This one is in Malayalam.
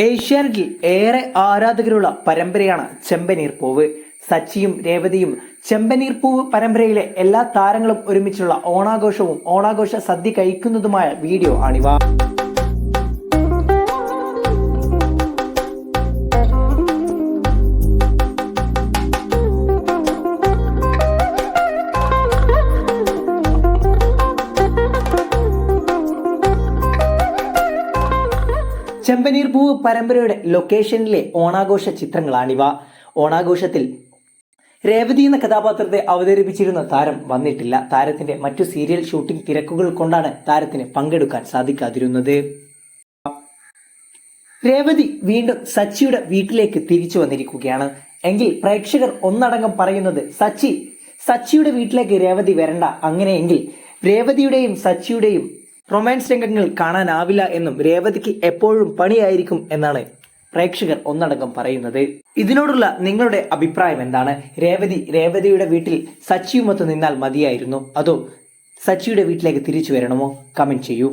ഏഷ്യാനെറ്റിൽ ഏറെ ആരാധകരുള്ള പരമ്പരയാണ് ചെമ്പനീർ പൂവ്. സച്ചിയും രേവതിയും ചെമ്പനീർ പൂവ് പരമ്പരയിലെ എല്ലാ താരങ്ങളും ഒരുമിച്ചുള്ള ഓണാഘോഷവും ഓണാഘോഷ സദ്യ കഴിക്കുന്നതുമായ വീഡിയോ ആണിവ. ചെമ്പനീർ പൂവ് പരമ്പരയുടെ ലൊക്കേഷനിലെ ഓണാഘോഷ ചിത്രങ്ങളാണിവ. ഓണാഘോഷത്തിൽ രേവതി എന്ന കഥാപാത്രത്തെ അവതരിപ്പിച്ചിരുന്ന താരം വന്നിട്ടില്ല. താരത്തിന്റെ മറ്റു സീരിയൽ ഷൂട്ടിംഗ് തിരക്കുകൾ കൊണ്ടാണ് താരത്തിന് പങ്കെടുക്കാൻ സാധിക്കാതിരുന്നത്. രേവതി വീണ്ടും സച്ചിയുടെ വീട്ടിലേക്ക് തിരിച്ചു വന്നിരിക്കുകയാണ്. എങ്കിൽ പ്രേക്ഷകർ ഒന്നടങ്കം പറയുന്നത് സച്ചിയുടെ വീട്ടിലേക്ക് രേവതി വരണ്ട, അങ്ങനെയെങ്കിൽ രേവതിയുടെയും സച്ചിയുടെയും റൊമാൻസ് രംഗങ്ങൾ കാണാനാവില്ല എന്നും രേവതിക്ക് എപ്പോഴും പണിയായിരിക്കും എന്നാണ് പ്രേക്ഷകർ ഒന്നടങ്കം പറയുന്നത്. ഇതിനോടുള്ള നിങ്ങളുടെ അഭിപ്രായം എന്താണ്? രേവതിയുടെ വീട്ടിൽ സച്ചിയുമൊത്ത് നിന്നാൽ മതിയായിരുന്നു, അതോ സച്ചിയുടെ വീട്ടിലേക്ക് തിരിച്ചു വരണമോ? കമന്റ് ചെയ്യൂ.